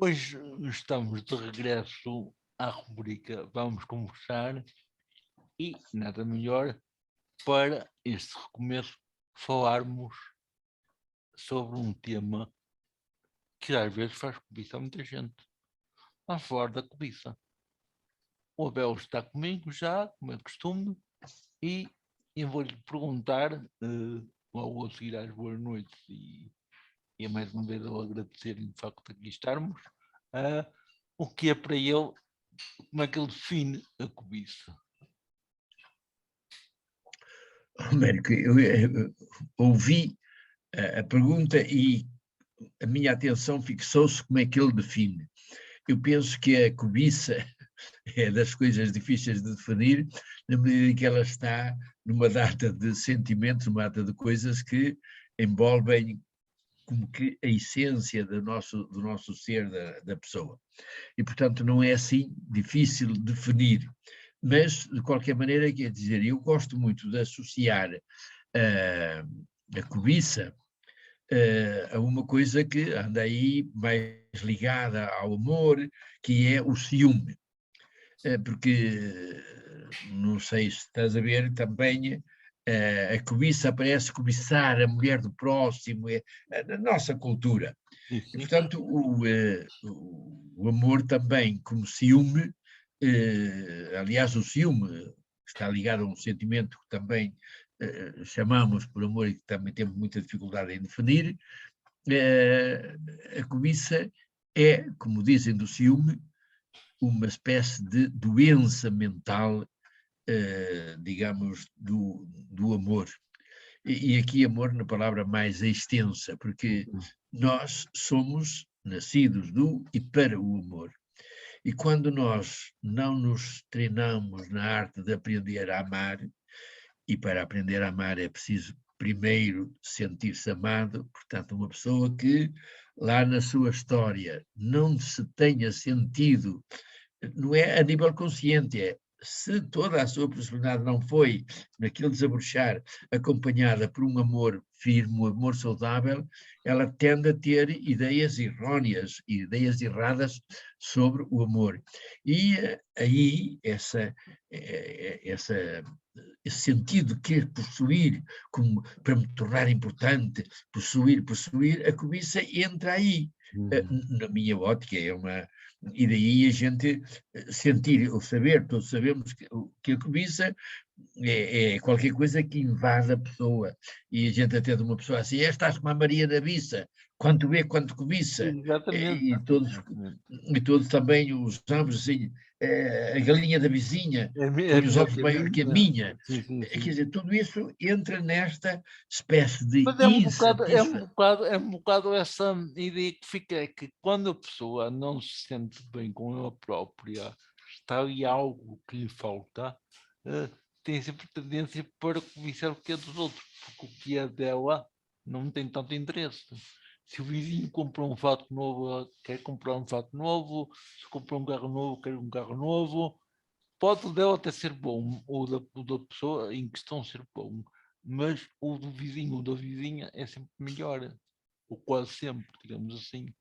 Hoje estamos de regresso à rubrica Vamos Conversar e nada melhor para este recomeço falarmos sobre um tema que às vezes faz cobiça a muita gente. Vamos falar da cobiça. O Abel está comigo já, como é costume, e eu vou-lhe perguntar, logo a seguir às boas noites e a mais uma vez eu agradecer-lhe de facto aqui estarmos, o que é para ele, como é que ele define a cobiça? Américo, eu ouvi a pergunta e a minha atenção fixou-se como é que ele define. Eu penso que a cobiça é das coisas difíceis de definir, na medida em que ela está numa data de sentimentos, numa data de coisas que envolvem como que a essência do nosso ser, da pessoa. E, portanto, não é assim difícil definir. Mas, de qualquer maneira, quer dizer, eu gosto muito de associar a cobiça a uma coisa que anda aí mais ligada ao amor, que é o ciúme. Porque, não sei se estás a ver também, a cobiça parece cobiçar a mulher do próximo, na nossa cultura. E, portanto, o amor também, como ciúme, aliás, o ciúme está ligado a um sentimento que também chamamos por amor e que também temos muita dificuldade em definir. A cobiça é, como dizem do ciúme, uma espécie de doença mental, digamos, do amor. E aqui amor na palavra mais extensa, porque nós somos nascidos do e para o amor. E quando nós não nos treinamos na arte de aprender a amar, e para aprender a amar é preciso primeiro sentir-se amado, portanto, uma pessoa que lá na sua história não se tenha sentido, não é a nível consciente, é se toda a sua personalidade não foi, naquele desabrochar, acompanhada por um amor firme, um amor saudável, ela tende a ter ideias erróneas, ideias erradas sobre o amor. E aí esse sentido de querer possuir, como para me tornar importante, possuir, a cobiça entra aí. Na minha ótica, é uma. E daí a gente sentir ou saber, todos sabemos que a cobiça é qualquer coisa que invade a pessoa. E a gente até de uma pessoa assim, estás como a Maria da Bissa, quanto vê, quanto cobiça. Exatamente. E todos também usamos assim, a galinha da vizinha É põe os melhor ovos que a maior que a minha. minha. Quer Sim. dizer, tudo isso entra nesta espécie de Mas insatisfação. é um bocado essa ideia que fica, é que quando a pessoa não se sente bem com ela própria, está ali algo que lhe falta, eh, tem sempre tendência para cobiçar o que é dos outros, porque o que é dela não tem tanto interesse. Se o vizinho compra um fato novo, ela quer comprar um fato novo, se compra um carro novo, quer um carro novo. Pode o dela até ser bom, o da pessoa em questão ser bom, mas o do vizinho ou da vizinha é sempre melhor, ou quase sempre, digamos assim.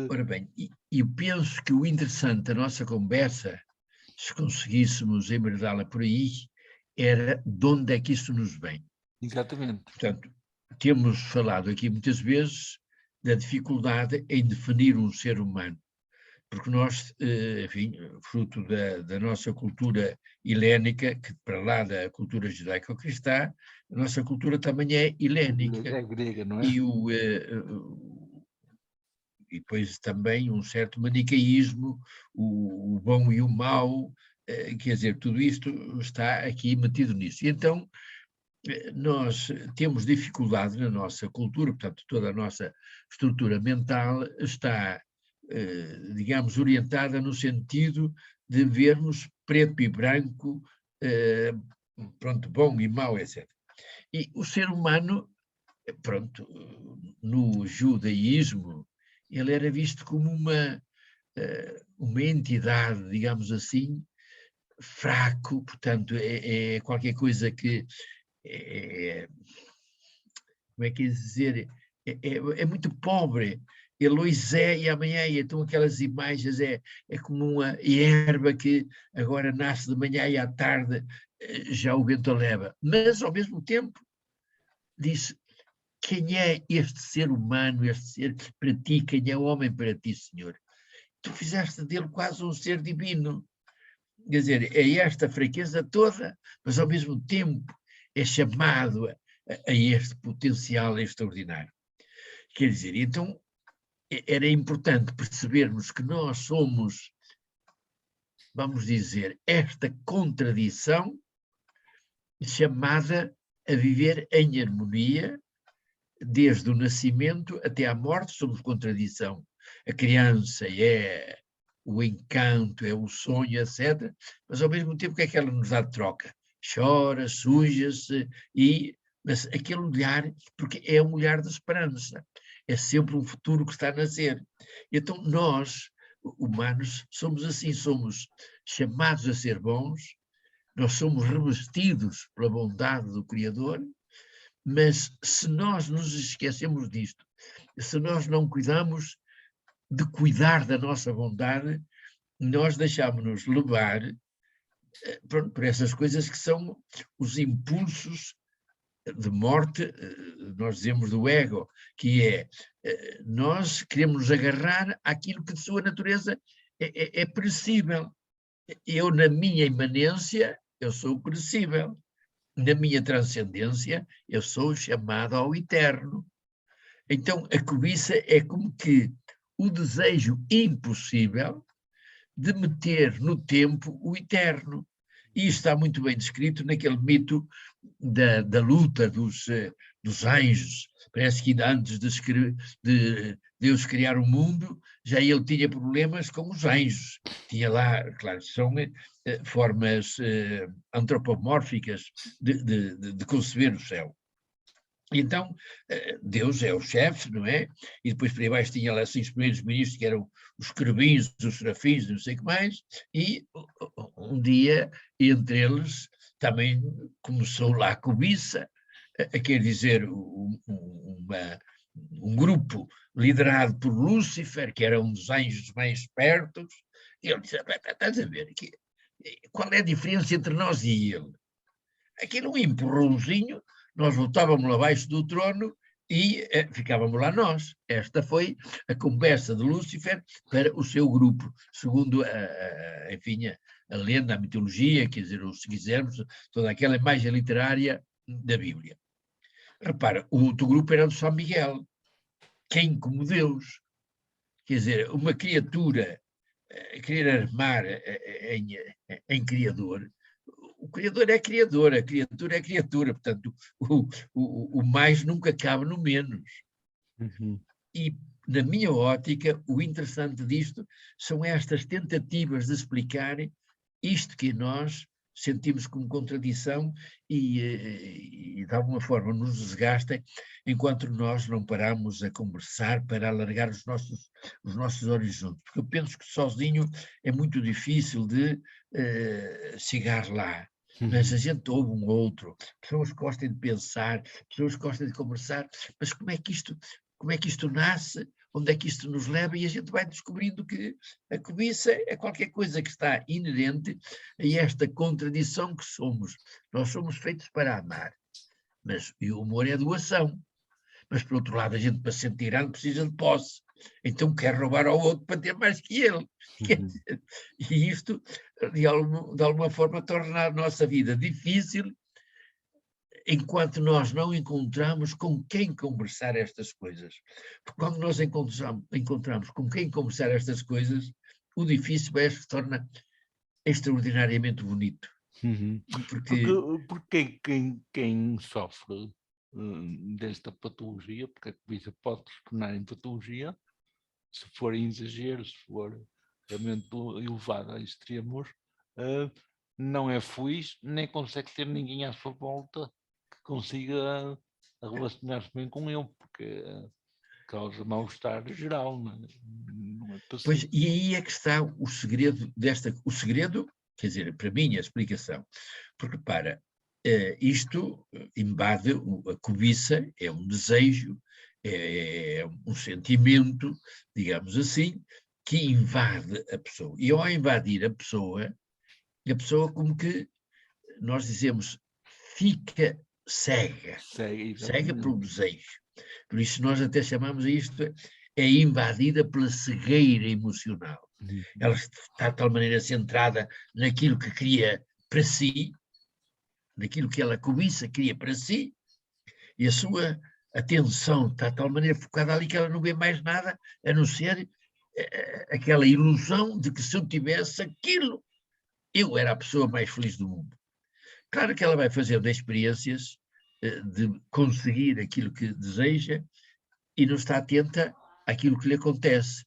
Ora bem, e eu penso que o interessante da nossa conversa, se conseguíssemos embredá-la por aí, era de onde é que isso nos vem. Exatamente. Portanto, temos falado aqui muitas vezes da dificuldade em definir um ser humano, porque nós, enfim, fruto da nossa cultura helénica, que para lá da cultura judaico-cristã, a nossa cultura também é helénica, É grega, não é? e e depois também um certo manicaísmo, o bom e o mau, quer dizer, tudo isto está aqui metido nisso. E então, nós temos dificuldade na nossa cultura, portanto, toda a nossa estrutura mental está, digamos, orientada no sentido de vermos preto e branco, eh, pronto, bom e mau, etc. E o ser humano, pronto, no judaísmo, ele era visto como uma entidade, digamos assim, fraco, portanto, é qualquer coisa que é, como é que é dizer, é muito pobre, ele hoje é e amanhã é. Então aquelas imagens é como uma erva que agora nasce de manhã e à tarde já o vento a leva. Mas, ao mesmo tempo, diz, quem é este ser humano, este ser para ti, quem é o homem para ti, Senhor? Tu fizeste dele quase um ser divino. Quer dizer, é esta fraqueza toda, mas ao mesmo tempo é chamado a este potencial extraordinário. Quer dizer, então era importante percebermos que nós somos, vamos dizer, esta contradição chamada a viver em harmonia, desde o nascimento até à morte, somos contradição. A criança é o encanto, é o sonho, etc. Mas ao mesmo tempo, o que é que ela nos dá de troca? Chora, suja-se, mas aquele olhar, porque é um olhar de esperança, é sempre um futuro que está a nascer. Então nós, humanos, somos assim, somos chamados a ser bons, nós somos revestidos pela bondade do Criador, mas se nós nos esquecemos disto, se nós não cuidamos de cuidar da nossa bondade, nós deixamos-nos levar por essas coisas que são os impulsos de morte, nós dizemos do ego, que é, nós queremos nos agarrar àquilo que de sua natureza é perecível. Eu, na minha imanência, eu sou perecível. Na minha transcendência, eu sou chamado ao eterno. Então, a cobiça é como que o desejo impossível de meter no tempo o eterno. E isto está muito bem descrito naquele mito da luta dos anjos. Parece que ainda antes de Deus criar o mundo, já ele tinha problemas com os anjos. Tinha lá, claro, são formas antropomórficas de conceber o céu. Então, Deus é o chefe, não é? E depois por aí baixo tinha lá assim os primeiros ministros que eram os querubins, os serafins, não sei o que mais, e um dia, entre eles, também começou lá a cobiça, quer dizer, um grupo liderado por Lúcifer, que era um dos anjos mais espertos, e ele disse, estás a ver, qual é a diferença entre nós e ele? Aquilo um empurrãozinho, nós voltávamos lá abaixo do trono e ficávamos lá nós. Esta foi a conversa de Lúcifer para o seu grupo, segundo enfim, a lenda, a mitologia, quer dizer, ou se quisermos, toda aquela imagem literária da Bíblia. Repara, o outro grupo era do São Miguel, quem como Deus, quer dizer, uma criatura querer armar em Criador. O Criador é Criador, a criatura é criatura, portanto, o mais nunca cabe no menos. Uhum. E, na minha ótica, o interessante disto são estas tentativas de explicar isto que nós sentimos como contradição e de alguma forma nos desgasta, enquanto nós não paramos a conversar para alargar os nossos horizontes. Porque eu penso que sozinho é muito difícil de chegar lá. Mas a gente ouve um outro, pessoas que gostam de pensar, pessoas que gostam de conversar, mas como é que isto nasce? Onde é que isto nos leva? E a gente vai descobrindo que a cobiça é qualquer coisa que está inerente a esta contradição que somos. Nós somos feitos para amar, mas e o amor é doação. Mas, por outro lado, a gente, para ser tirano, precisa de posse. Então quer roubar ao outro para ter mais que ele. Uhum. E isto, de alguma forma, torna a nossa vida difícil, enquanto nós não encontramos com quem conversar estas coisas. Porque quando nós encontramos com quem conversar estas coisas, o difícil se torna extraordinariamente bonito. Uhum. Porque quem sofre desta patologia, porque a cobiça pode se tornar em patologia, se for em exagero, se for realmente elevado a extremos, não é feliz, nem consegue ter ninguém à sua volta que consiga relacionar-se bem com ele, porque causa mal-estar geral, não é Pois, possível. e aí é que está o segredo o segredo, quer dizer, para mim, a explicação. Porque, para isto invade a cobiça, é um desejo, é um sentimento, digamos assim, que invade a pessoa. E ao invadir a pessoa como que nós dizemos, fica cega, cega pelo desejo. Por isso nós até chamamos isto, é invadida pela cegueira emocional. Ela está de tal maneira centrada naquilo que queria para si, naquilo que ela cobiça, queria para si, e a sua atenção está de tal maneira focada ali que ela não vê mais nada a não ser aquela ilusão de que se eu tivesse aquilo, eu era a pessoa mais feliz do mundo. Claro que ela vai fazendo experiências de conseguir aquilo que deseja e não está atenta àquilo que lhe acontece.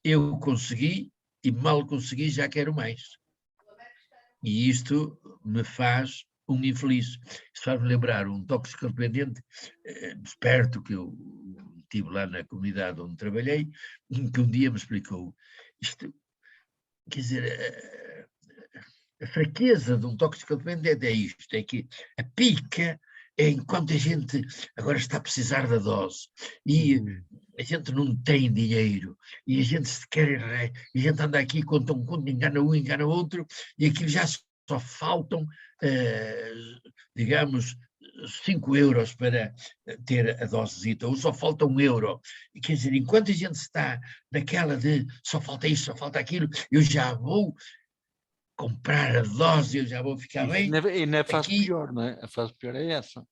Eu consegui e mal consegui, já quero mais. E isto me faz um infeliz. Isto faz-me lembrar um tóxico-dependente esperto que eu tive lá na comunidade onde trabalhei, que um dia me explicou isto, quer dizer, a fraqueza de um tóxico-dependente é isto, é que a pica é enquanto a gente agora está a precisar da dose e a gente não tem dinheiro e a gente se quer, e a gente anda aqui, conta um conto, engana um, engana outro, e aquilo já só faltam, digamos, 5 euros para ter a dosezita, ou só falta 1 euro. Quer dizer, enquanto a gente está naquela de só falta isso, só falta aquilo, eu já vou comprar a dose, eu já vou ficar bem. E não é a fase Aqui, pior, não é? A fase pior é essa.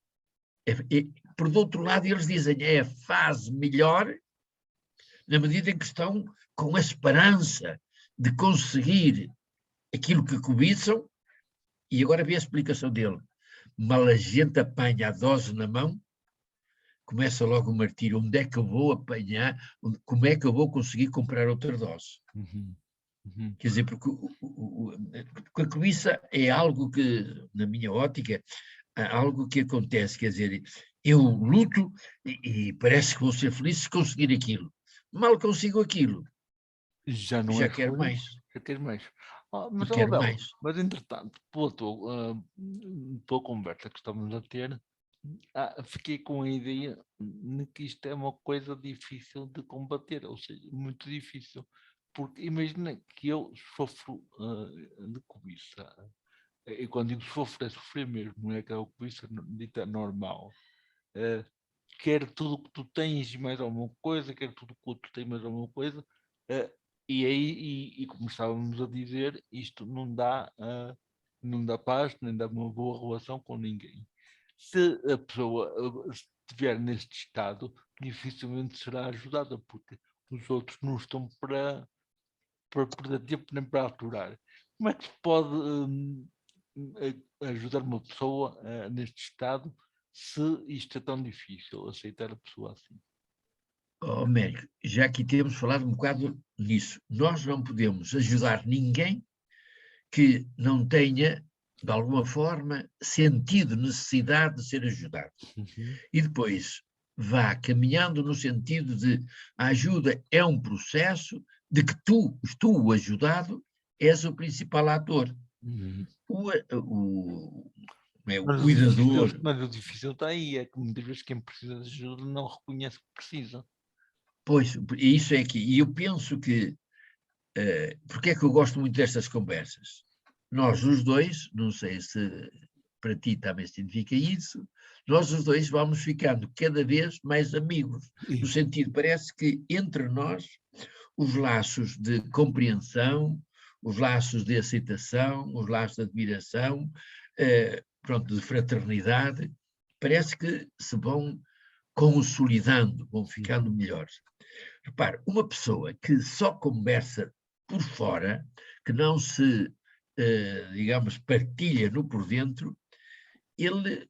Por outro lado, eles dizem é a fase melhor na medida em que estão com a esperança de conseguir aquilo que cobiçam, e agora vê a explicação dele. Mal a gente apanha a dose na mão, começa logo o martírio. Onde é que eu vou apanhar? Como é que eu vou conseguir comprar outra dose? Quer dizer, porque a cobiça é algo que, na minha ótica, é algo que acontece, quer dizer, eu luto e parece que vou ser feliz se conseguir aquilo. Mal consigo aquilo, já não já é quero feliz, mais. já queres mais. Eu quero mais. Mas entretanto, pela conversa que estamos a ter, fiquei com a ideia de que isto é uma coisa difícil de combater, ou seja, muito difícil. Porque imagina que eu sofro de cobiça. E quando digo sofro, é sofrer mesmo, não é aquela cobiça dita normal. Quer tudo que tu tens mais alguma coisa, quer tudo que tu tens mais alguma coisa, e aí, como estávamos a dizer, isto não dá paz, nem dá uma boa relação com ninguém. Se a pessoa estiver neste estado, dificilmente será ajudada, porque os outros não estão para perder tempo nem para aturar. Como é que se pode ajudar uma pessoa neste estado se isto é tão difícil, aceitar a pessoa assim? Oh, Américo, já aqui temos falado um bocado nisso. Nós não podemos ajudar ninguém que não tenha, de alguma forma, sentido necessidade de ser ajudado. E depois vá caminhando no sentido de a ajuda é um processo de que tu, o ajudado, és o principal ator. O cuidador. Mas o difícil está aí, é que muitas vezes quem precisa de ajuda não reconhece que precisa. Pois, isso é aqui. E eu penso que, porque é que eu gosto muito destas conversas? Nós, os dois, não sei se para ti também significa isso, nós os dois vamos ficando cada vez mais amigos. No sentido, parece que entre nós, os laços de compreensão, os laços de aceitação, os laços de admiração, pronto, de fraternidade, parece que se vão consolidando, vão ficando melhores. Repare, uma pessoa que só conversa por fora, que não se, digamos, partilha no por dentro, ele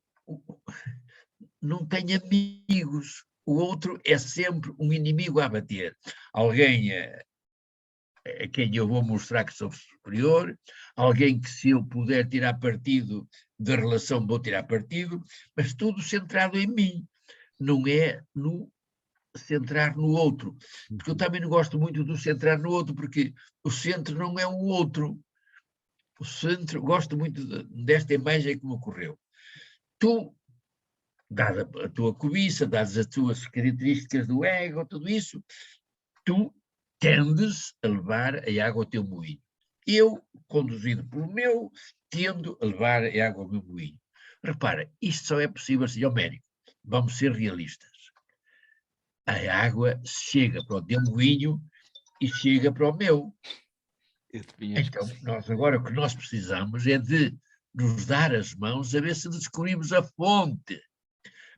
não tem amigos. O outro é sempre um inimigo a bater. Alguém a quem eu vou mostrar que sou superior, alguém que se eu puder tirar partido da relação vou tirar partido, mas tudo centrado em mim, não é no centrar no outro, porque eu também não gosto muito do centrar no outro, porque o centro não é o outro. O centro, gosto muito desta imagem que me ocorreu. Tu dada a tua cobiça, dadas as tuas características do ego, tudo isso, tu tendes a levar a água ao teu moinho. Eu, conduzido pelo meu, tendo a levar a água ao meu moinho. Repara, isto só é possível se Homérico. Vamos ser realistas. A água chega para o teu moinho e chega para o meu. Eu também acho que Então, sim. nós agora o que nós precisamos é de nos dar as mãos a ver se descobrimos a fonte.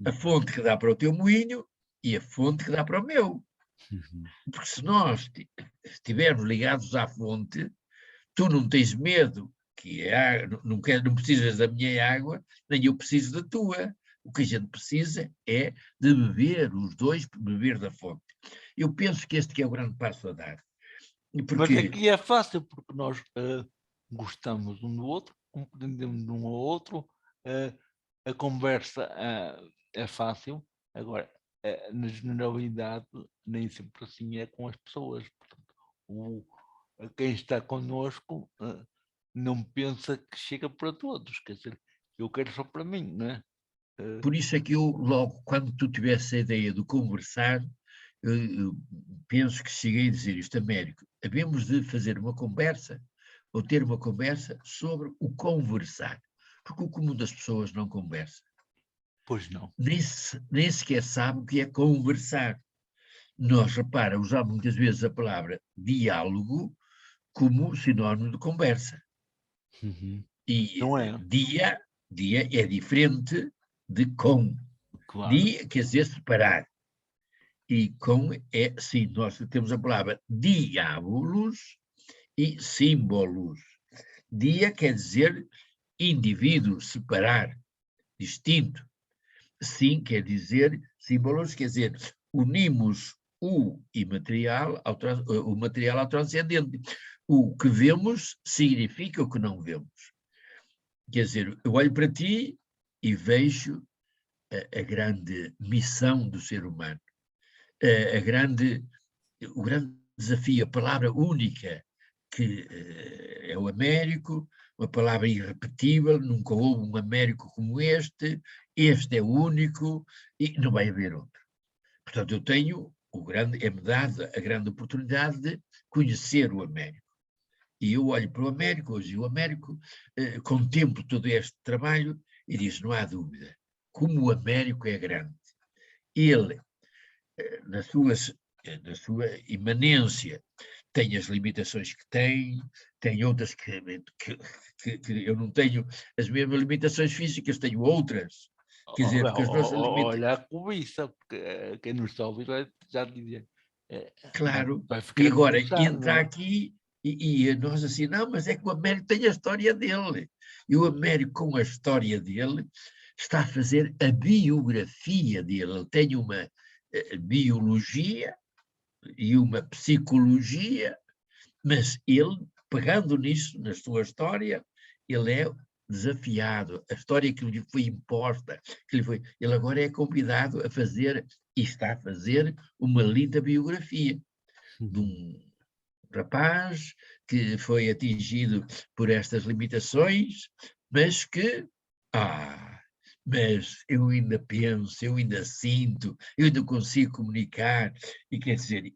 A fonte que dá para o teu moinho e a fonte que dá para o meu. Uhum. Porque se nós estivermos ligados à fonte, tu não tens medo que não precisas da minha água, nem eu preciso da tua. O que a gente precisa é de beber, os dois, beber da fonte. Eu penso que este que é o grande passo a dar. Mas Porque, aqui é fácil, porque nós gostamos um do outro, compreendemos um ao outro, a conversa é fácil. Agora, na generalidade, nem sempre assim é com as pessoas. Portanto, quem está connosco não pensa que chega para todos, quer dizer, eu quero só para mim, não é? por isso é que eu, logo, quando tu tivesse a ideia de conversar, eu penso que cheguei a dizer isto, Américo, havemos de fazer uma conversa, ou ter uma conversa sobre o conversar, porque o comum das pessoas não conversa, Pois não. nem sequer sabe o que é conversar. Nós, repara, usamos muitas vezes a palavra diálogo como sinónimo de conversa. Uhum. E Não é? dia é diferente de com. Claro. Dia quer dizer separar. E com é, sim, nós temos a palavra diabolos e símbolos. Dia quer dizer indivíduo, separar, distinto. Sim quer dizer, símbolos quer dizer, unimos o imaterial o material ao transcendente. O que vemos significa o que não vemos. Quer dizer, eu olho para ti e vejo a grande missão do ser humano, a grande o grande desafio, a palavra única, que é o Américo, uma palavra irrepetível, nunca houve um Américo como este é o único e não vai haver outro. Portanto, eu tenho é-me dada a grande oportunidade de conhecer o Américo. E eu olho para o Américo hoje, e o Américo contemplo todo este trabalho e diz, não há dúvida, como o Américo é grande. Ele, nas suas na sua imanência, tem as limitações que tem outras que eu não tenho as mesmas limitações físicas, tenho outras. Quer dizer, porque as nossas limitações. Olha a cobiça, porque quem nos está a ouvir vai já dizer, Claro, vai e ficar a agora cobiçar, não entra é? aqui e nós assim, não, mas é que o Américo tem a história dele. E o Américo, com a história dele, está a fazer a biografia dele. Ele tem uma biologia e uma psicologia, mas ele, pegando nisso, na sua história, ele é desafiado. A história que lhe foi imposta, ele agora é convidado a fazer, e está a fazer, uma linda biografia de um rapaz que foi atingido por estas limitações, mas que, mas eu ainda penso, eu ainda sinto, eu ainda consigo comunicar, e quer dizer,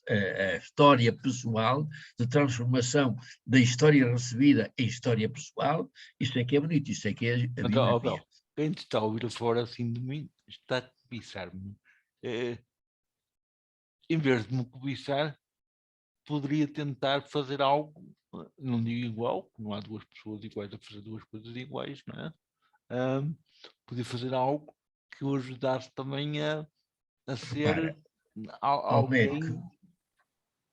a história pessoal, de transformação da história recebida em história pessoal, isto é que é bonito, isto é que é a Então, biografia. então, quem te está a ouvir fora assim de mim está a cobiçar-me. Em vez de me cobiçar, poderia tentar fazer algo, não digo igual, não há duas pessoas iguais a fazer duas coisas iguais, não é? Podia fazer algo que o ajudasse também a Repara, ser Américo, alguém.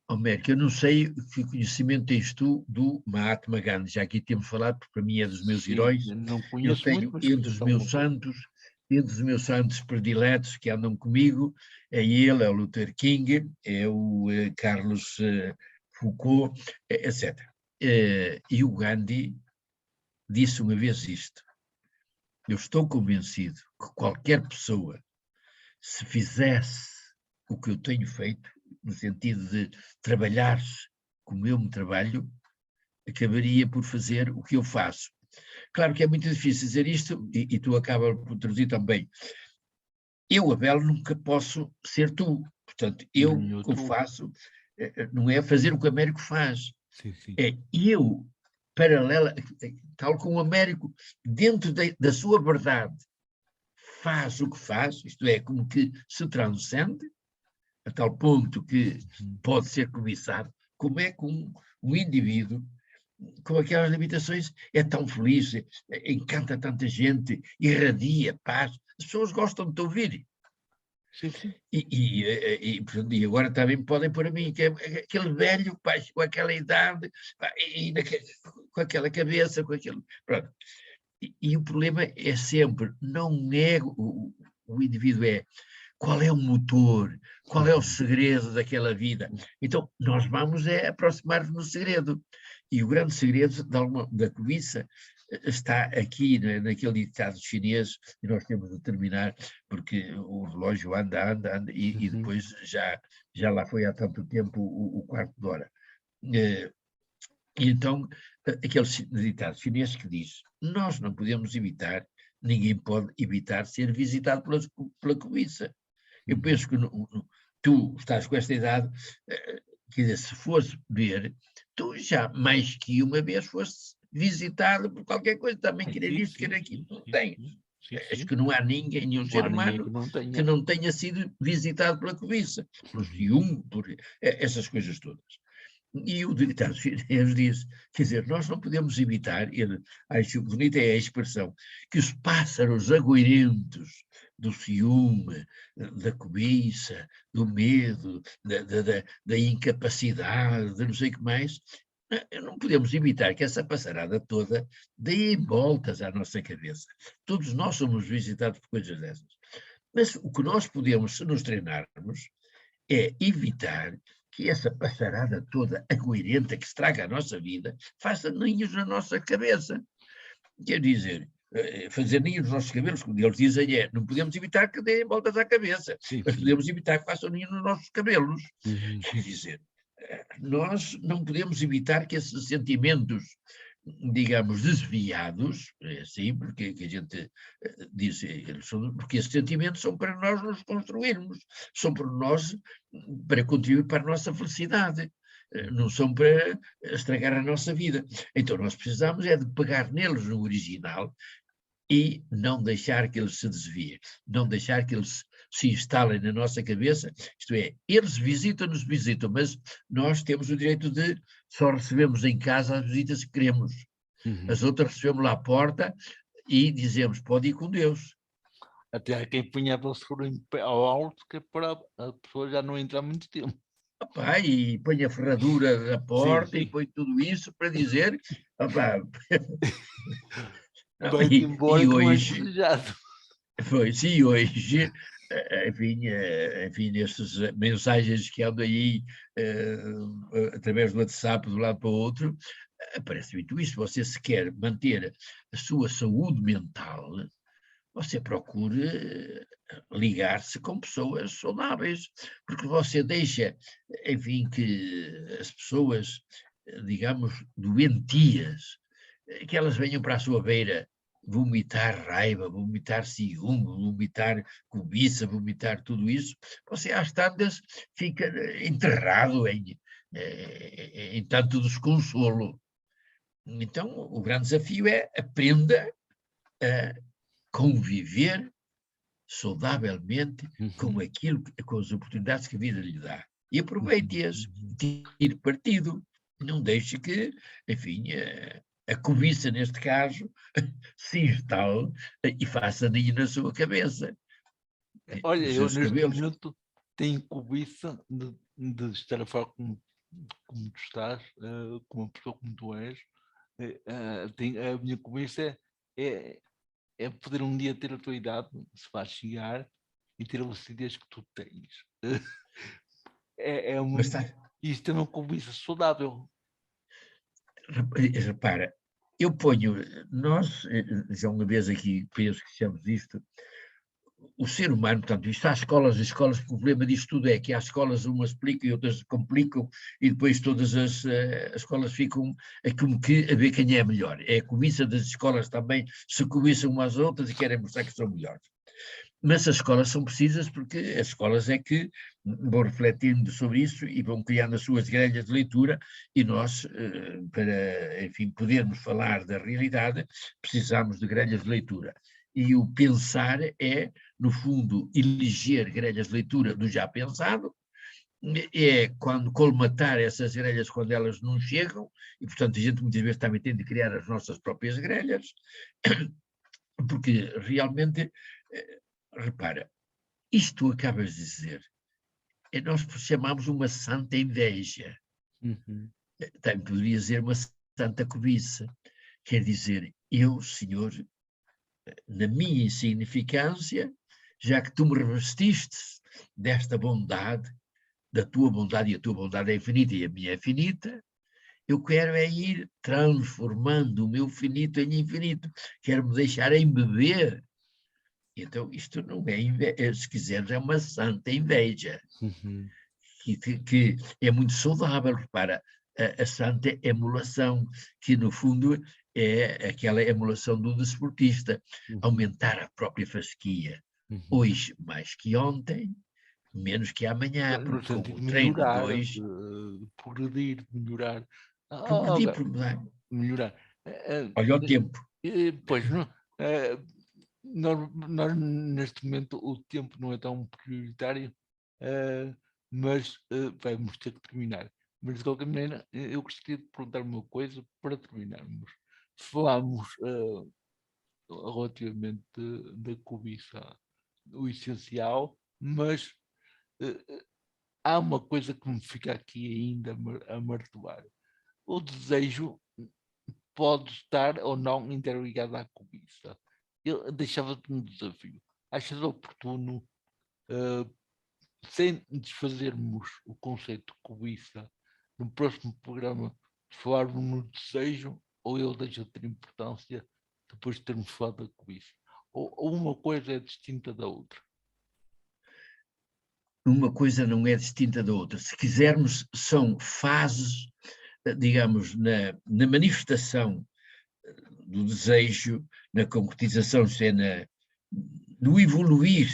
Américo, eu não sei que conhecimento tens tu do Mahatma Gandhi, já aqui temos falado, porque para mim é dos meus Sim, heróis. não Eu conheço muito, tenho mas conheço alguma coisa. entre os meus santos prediletos que andam comigo, é ele, é o Luther King, é o Carlos Foucault, etc. E o Gandhi disse uma vez isto: eu estou convencido que qualquer pessoa, se fizesse o que eu tenho feito, no sentido de trabalhar como eu me trabalho, acabaria por fazer o que eu faço. Claro que é muito difícil dizer isto, e tu acabas por traduzir também. eu, Abel, nunca posso ser tu. Portanto, eu, Nem o que eu tu. faço, não é fazer o que o Américo faz. Sim, sim. É eu, paralela, tal como o Américo, dentro da sua verdade, faz o que faz, isto é, como que se transcende, a tal ponto que pode ser cobiçado, como é que um indivíduo com aquelas limitações é tão feliz, encanta tanta gente, irradia paz, as pessoas gostam de te ouvir. Sim, sim. Portanto, e agora também podem pôr a mim, que é aquele velho, pá, com aquela idade, pá, com aquela cabeça, com aquele. Pronto. E o problema é sempre, não é o indivíduo, é qual é o motor, qual é o segredo daquela vida. Então, nós vamos aproximar-nos do segredo. E o grande segredo da cobiça está aqui, naquele ditado chinês, e nós temos de terminar, porque o relógio anda, e depois já lá foi há tanto tempo o quarto de hora. E então, aquele ditado chinês que diz: nós não podemos evitar, ninguém pode evitar ser visitado pela cobiça. Eu penso que tu estás com esta idade, quer dizer, se fores ver, tu já mais que uma vez foste visitado por qualquer coisa, também querer Sim, isto, sim, querer aquilo, sim, não sim, tens. sim, sim, Acho sim. que não há ninguém, nenhum Não ser há ninguém que humano, não que tenha. não tenha sido visitado pela cobiça, por ciúme, por essas coisas todas. E o ditado chinês diz, quer dizer, nós não podemos evitar, acho bonita é a expressão, que os pássaros agoirentos do ciúme, da cobiça, do medo, da incapacidade, de não sei o que mais, não podemos evitar que essa passarada toda dê voltas à nossa cabeça. Todos nós somos visitados por coisas dessas. Mas o que nós podemos, se nos treinarmos, é evitar que essa passarada toda agoirenta que estraga a nossa vida faça ninhos na nossa cabeça. Quer dizer, fazer ninhos nos nossos cabelos, como eles dizem, não podemos evitar que deem voltas à cabeça, Sim, mas sim. podemos evitar que façam ninhos nos nossos cabelos. Uhum. Quer dizer, nós não podemos evitar que esses sentimentos, digamos, desviados, é assim, porque que a gente diz, porque esses sentimentos são para nós nos construirmos, são para nós, para contribuir para a nossa felicidade, não são para estragar a nossa vida. Então nós precisamos é de pegar neles no original e não deixar que eles se desviem, não deixar que eles se instalem na nossa cabeça, isto é, eles visitam, mas nós temos o direito de só recebemos em casa as visitas que queremos. Uhum. As outras recebemos lá à porta e dizemos, pode ir com Deus. Até há quem punha a seguro ao alto, que é para a pessoa já não entrar muito tempo. Opá, e põe a ferradura da Sim, porta e sim. põe tudo isso para dizer, opá, Vai-te embora e que não és hoje, desejado. pois, e hoje, enfim, nestas mensagens que andam aí através do WhatsApp de um lado para o outro, aparece muito isso. Você, se quer manter a sua saúde mental, você procure ligar-se com pessoas saudáveis, porque você deixa, enfim, que as pessoas, digamos, doentias, que elas venham para a sua beira vomitar raiva, vomitar ciúme, vomitar cobiça, vomitar tudo isso, você às tantas fica enterrado em tanto desconsolo. Então, o grande desafio é aprenda a conviver saudavelmente com aquilo, com as oportunidades que a vida lhe dá. E aproveite-as, tire partido. Não deixe que, enfim, a cobiça, neste caso, se instale e faça ninho na sua cabeça, Olha, nos eu seus neste cabelos. momento tenho cobiça de estar a falar como tu estás, com uma pessoa como tu és. A minha cobiça é poder um dia ter a tua idade, se vais chegar, e ter a lucidez que tu tens. Mas está, Isto é uma cobiça saudável. repara, eu ponho, nós, já uma vez aqui, penso que dissemos isto, o ser humano, portanto, isto há escolas e escolas, o problema disto tudo é que há escolas, umas explicam e outras complicam, e depois todas as escolas ficam como que a ver quem é melhor. É a cobiça das escolas também, se cobiçam umas às outras e querem mostrar que são melhores. Mas as escolas são precisas porque as escolas é que vão refletindo sobre isso e vão criando as suas grelhas de leitura e nós, para, enfim, podermos falar da realidade, precisamos de grelhas de leitura. E o pensar é, no fundo, eleger grelhas de leitura do já pensado, é quando colmatar essas grelhas quando elas não chegam, e portanto a gente muitas vezes também tem de criar as nossas próprias grelhas, porque realmente, repara, isto acabas de dizer, nós chamamos uma santa inveja, Uhum. também poderia dizer uma santa cobiça, quer dizer, eu, Senhor, na minha insignificância, já que tu me revestiste desta bondade, da tua bondade, e a tua bondade é infinita e a minha é finita, eu quero é ir transformando o meu finito em infinito, quero me deixar embeber. Então, isto não é inveja, se quiseres, é uma santa inveja, Uhum. que é muito saudável. Repara, a santa emulação, que no fundo é aquela emulação do desportista, Uhum. aumentar a própria fasquia. Uhum. Hoje mais que ontem, menos que amanhã, No porque com sentido o de treino de melhorar, hoje, progredir, melhorar. progredir, Ok, melhorar. olha o tempo. Pois, não, eh, nós, neste momento, o tempo não é tão prioritário, mas vamos ter que terminar. Mas, de qualquer maneira, eu gostaria de perguntar uma coisa para terminarmos. Falámos relativamente da cobiça, o essencial, mas há uma coisa que me fica aqui ainda a martelar. O desejo pode estar ou não interligado à cobiça. Eu deixava-te um desafio. Achas oportuno, eh, sem desfazermos o conceito de cobiça, no próximo programa falarmos no desejo, ou ele deixa de ter importância depois de termos falado da cobiça? Ou uma coisa é distinta da outra? Uma coisa não é distinta da outra. Se quisermos, são fases, digamos, na manifestação do desejo, na concretização, isto é, no evoluir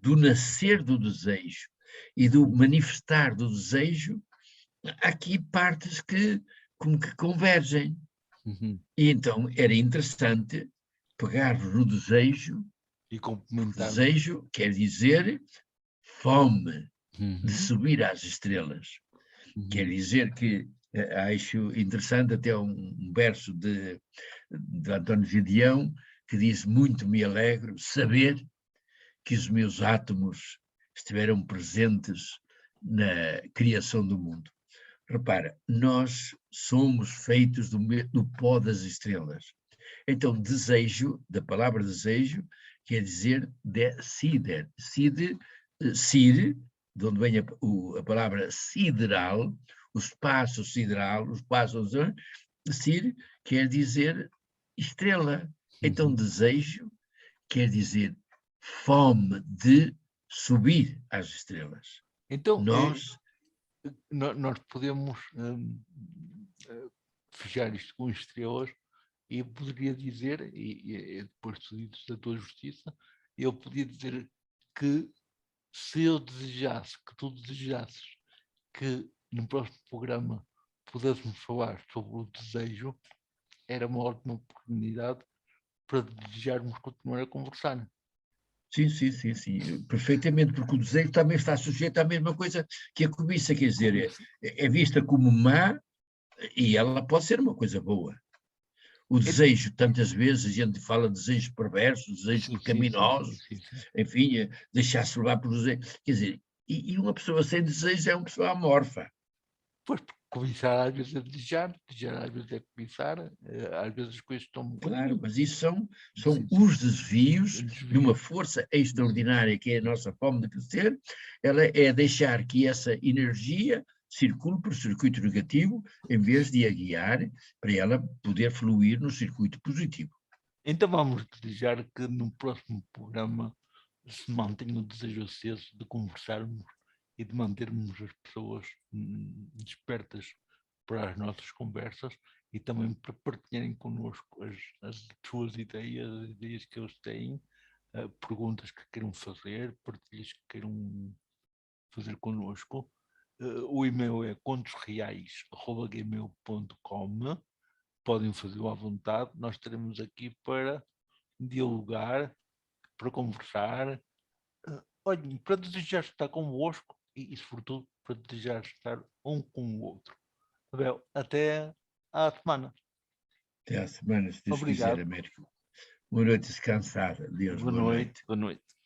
do nascer do desejo e do manifestar do desejo, há aqui partes que como que convergem. Uhum. E então era interessante pegar no desejo, E porque complementar. desejo quer dizer fome de Uhum. subir às estrelas. Quer Uhum. dizer que acho interessante até um verso de António Gedeão que diz: muito me alegro saber que os meus átomos estiveram presentes na criação do mundo. Repara, nós somos feitos do pó das estrelas. Então, desejo, da palavra desejo, quer dizer decider. Sir, de onde vem a palavra sideral, o espaço sideral, o espaço, sir quer dizer estrela. Então, Uhum. desejo quer dizer fome de subir às estrelas. Então, Nós, nós podemos eh, fechar isto com estrelas e eu poderia dizer, e depois tu dizes da tua justiça, eu podia dizer que se eu desejasse, que tu desejasses que no próximo programa pudéssemos falar sobre o desejo, era uma ótima oportunidade para desejarmos continuar a conversar. sim, sim, sim, sim, perfeitamente, porque o desejo também está sujeito à mesma coisa que a cobiça, quer dizer, Cobiça. é vista como má e ela pode ser uma coisa boa. O desejo, tantas vezes a gente fala de desejos perversos, desejos Sim, sim, sim, sim, pecaminosos, sim, sim. enfim, deixar-se levar por desejo. Quer dizer, e uma pessoa sem desejo é uma pessoa amorfa. Pois, cobiçar às vezes é desejar às vezes é cobiçar, às vezes as coisas estão Claro, mas isso são sim, sim, os desvios de uma desvio. força extraordinária que é a nossa forma de crescer. Ela é deixar que essa energia circule por circuito negativo, em vez de a guiar para ela poder fluir no circuito positivo. Então vamos desejar que no próximo programa se mantenha o desejo aceso de conversarmos e de mantermos as pessoas despertas para as nossas conversas e também para partilharem connosco as suas ideias, as ideias que eles têm, perguntas que queiram fazer, partilhas que queiram fazer connosco. O e-mail é contosreais@gmail.com. Podem fazê-lo à vontade. Nós estaremos aqui para dialogar, para conversar. Olhem, para desejar estar convosco e, sobretudo, para desejar estar um com o outro. Abel, até à semana. Até à semana, se Deus quiser, Obrigado. Américo. Boa noite, descansada. Deus, Boa boa noite. noite. Boa noite.